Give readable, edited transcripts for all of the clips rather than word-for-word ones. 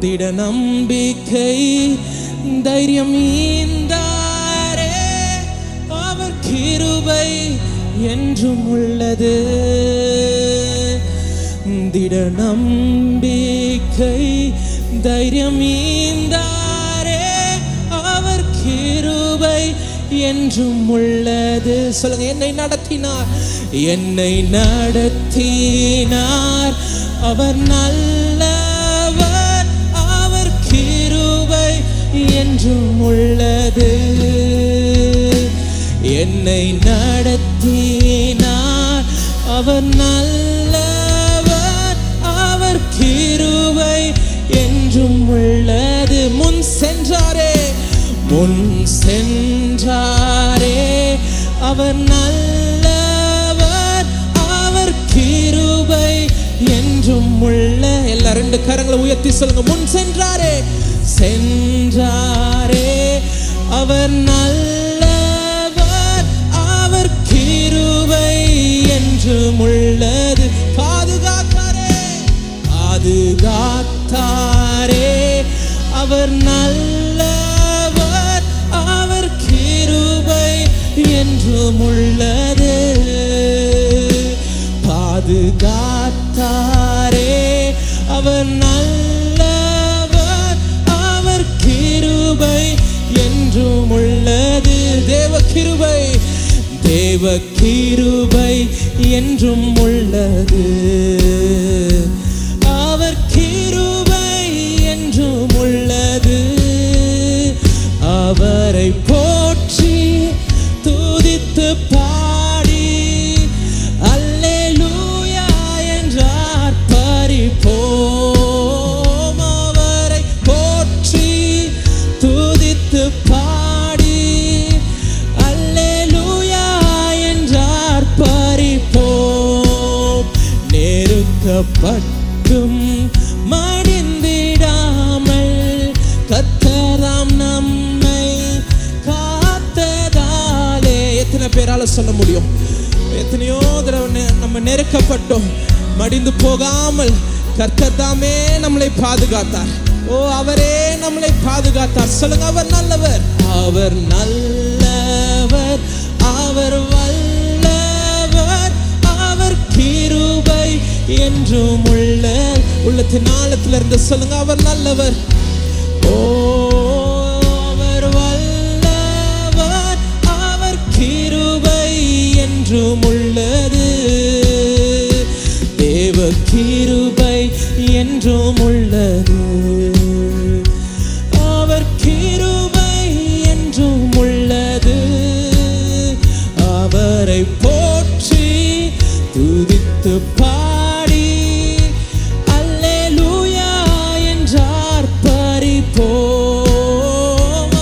திட நம்பிக்கை தைரியம் ஈந்தாரே, அவர் கிருபை என்றும் உள்ளது. திட நம்பிக்கை தைரியம் ஈந்தாரே, அவர் கிருபை என்றும் உள்ளது. சொல்லுங்க, என்னை நடத்தினார், என்னை நடத்தினார், அவர் நல்லவர், அவர் கிருபை என்றும் உள்ளது. என்னை நடத்தினார், அவர் நல்லவர், அவர் கிருபை என்றும் உள்ளது. முன் சென்றாரே, முன் சென்றாரே, அவர் நல்லவர், அவர் கிருபை என்றும் உள்ள. எல்லா ரெண்டு கரங்களை உயர்த்தி சொல்லுங்க, முன் சென்றாரே, சென்றாரே, அவர் நல்லவர், அவர் கிருபை என்றும் உள்ளது. பாதுகாத்தாரே, பாதுகாத்தாரே, அவர் நல்லவர், அவர் கிருபை என்றும் உள்ளது. பாதுகாத்தாரே, அவர் நல்லவர், அவர் கிருபை என்றும் உள்ளது. தேவ கிருபை, தேவ கிருபை என்றும் உள்ளது. அவர் கிருபை என்றும் உள்ளது. அவரை போற்றி துதித்து பாடி அல்லேலூயா என்றார் பரிபோம். அவரை போற்றி துதித்து பாடி அல்லேலூயா என்றார் பரிபோம். நெருக்கப்பட்டும் மடிந்திடாமல் கர்த்தராம் நம்மை காத்ததாலே. எத்தனை பேரால சொல்ல முடியும்? எத்தனையோ தடவை நம்ம நெருக்கப்பட்டோம், மடிந்து போகாமல் கர்த்தர் தாமே நம்மளை பாதுகாத்தார். ஓ, அவரே நம்மளை பாதுகாத்தார். சொல்லுங்க, அவர் நல்லவர், அவர் நல்லவர், அவர் வல்லவர், அவர் கிருபை என்றும் உள்ள. உள்ளத்தின் ஆழத்தில் இருந்து சொல்லுங்க, அவர் நல்லவர். ஓ, அவர் வல்லவர், அவர் கிருபை என்றும் உள்ளது. தேவ கிருபை என்றும் உள்ளது. அவர் கிருபை என்றும் உள்ளது. அவரை போற்றி துதித்து பாடி அல்லேலூயா என்றார் பரிபோம்.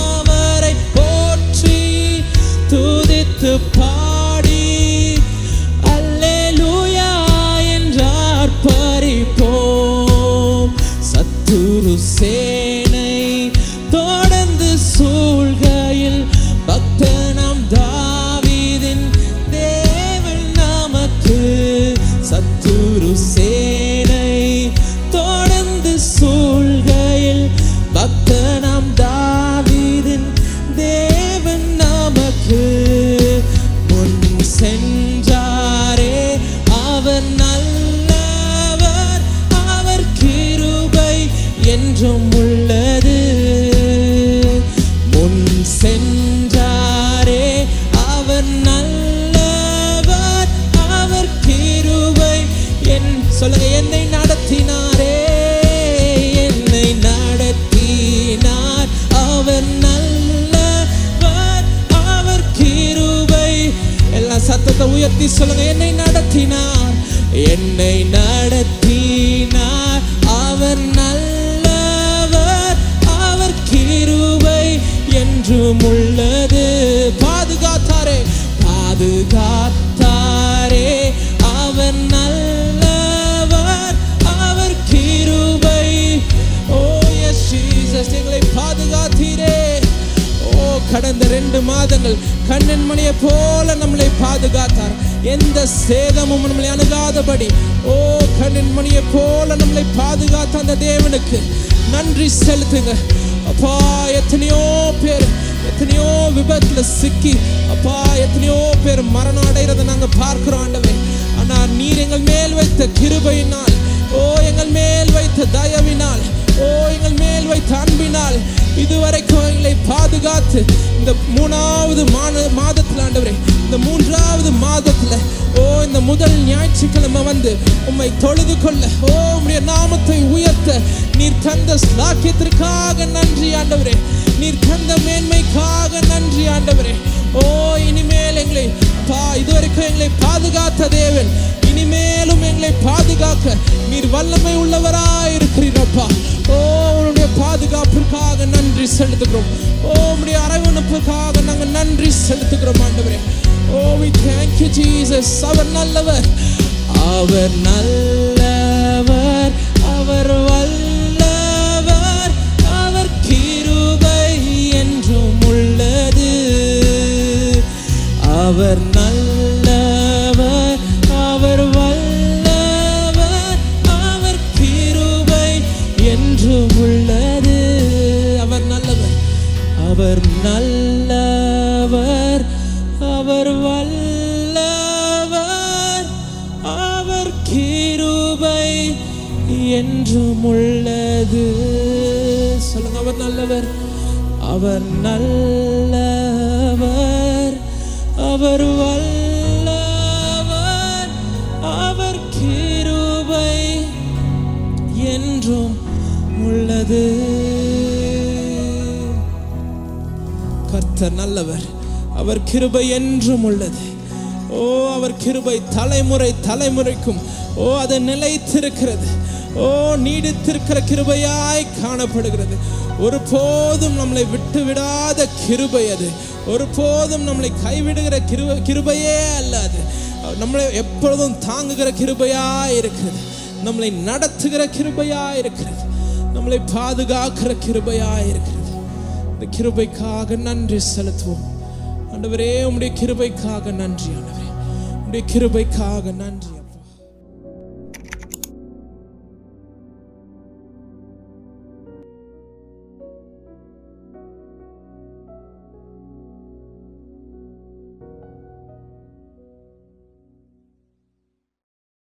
அவரை போற்றி துதித்து பாடி அல்லேலூயா என்றார் பரிபோம். சத்துரு சேனை தொடர்ந்து சூழ்கையில் பக்தனாம் தாவீதின் தேவன் நமக்கு. சத்துரு சேனை தொடர்ந்து சூழ்கையில் பக்தனாம் தாவீதின் தேவன் நமக்கு. முன் சென்றாரே, அவர் நல்லவர், அவர் கிருபை என்றும் உள்ளது. முன் சென்றாரே, அவர் நல்லவர், அவர் கிருபை சொல்லுங்க, என்னை நடத்தினாரே, என்னை நடத்தினார், அவர் நல்லவர், அவர் கிருபை. எல்லா சத்தத்தை உயர்த்தி சொல்லுங்க, என்னை நடத்தினார், என்னை நடத்தினார், அவர் நல்லவர், அவர் கிருபை என்றும் உள்ளது. பாதுகாத்தாரே, பாதுகாத்தாரே, அவர் நல்லவர், அவர் கிருபை. ஓ எஸ் ஜீசஸ், எங்களை பாதுகாத்தீரே. ஓ, கடந்த 2 மாதங்கள் கண்ணன் மணியை போல நம்மளை பாதுகாத்தார். எந்த சேதமும் நம்மளை அணுகாதபடி ஓ கண்ணன் மணியை போல நம்மளை பாதுகாத்த அந்த தேவனுக்கு நன்றி செலுத்துங்க அப்பா. எத்தனையோ பேர் எத்தனையோ விபத்துல சிக்கி அப்பா, எத்தனையோ பேர் மரணம் அடைகிறத நாங்க பார்க்கிறோம் ஆண்டவரே. ஆனால் நீர் எங்கள் மேல் வைத்த கிருபையினால், ஓ எங்கள் மேல் வைத்த தயவினால், ஓ எங்கள் மேல் வைத்த அன்பினால் இதுவரைக்கும் எங்களை பாதுகாத்து இந்த 3வது மாதத்தில் ஆண்டவரே, இந்த 3வது மாதத்துல ஓ இந்த முதல் ஞாயிற்றுக்கிழமை வந்து உம்மை தொழுது கொள்ள, ஓ உம்முடைய நாமத்தை உயர்த்த நீர் தந்த ஸ்லாக்கியத்திற்காக நன்றி ஆண்டவரே. நீர் தந்த மேன்மைக்காக நன்றி ஆண்டவரே. ஓ இனிமேல் எங்களை அப்பா, இதுவரைக்கும் எங்களை பாதுகாத்த தேவன் இனிமேலும் எங்களை பாதுகாக்க நீர் வல்லமை உள்ளவராய் இருக்கிறீரப்பா. ஓ உன்னுடைய பாதுகாப்பிற்காக நன்றி செலுத்துகிறோம். ஓ உம்முடைய அரவணைப்புக்காக நாங்கள் நன்றி செலுத்துகிறோம் ஆண்டவரே. ஓ we thank you Jesus. அவர் நல்லவர், அவர் நல்லவர், அவர் வல்லவர், அவர் கிருபை என்றும் உள்ளது. அவர் நல்லவர், அவர் வல்லவர், அவர் கிருபை என்றும் உள்ளது. அவர் நல்லவர், அவர் நல்லவர், அவர் வல்லவர், அவர் கிருபை என்றும் உள்ளது. சொல்லுங்க, அவர் நல்லவர், அவர் நல்லவர், அவர் வல்லவர், அவர் கிருபை என்றும் உள்ளது. கர்த்தர் நல்லவர், அவர் கிருபை என்றும் உள்ளது. ஓ அவர் கிருபை தலைமுறை தலைமுறைக்கும் ஓ அது நிலைத்திருக்கிறது. ஓ நீடித்திருக்கிற கிருபையாய் காணப்படுகிறது. ஒருபோதும் நம்மளை விட்டு விடாத கிருபை அது. ஒருபோதும் நம்மளை கைவிடுகிற கிருபையே அல்ல அது. நம்மளை எப்பொழுதும் தாங்குகிற கிருபையாய் இருக்கிறது. நம்மளை நடத்துகிற கிருபையாய் இருக்கிறது. நம்மளை பாதுகாக்கிற கிருபையாய் இருக்கிறது. இந்த கிருபைக்காக நன்றி செலுத்துவோம் ஆண்டவரே. உம்முடைய கிருபைக்காக நன்றி ஆண்டவரே. உம்முடைய கிருபைக்காக நன்றி.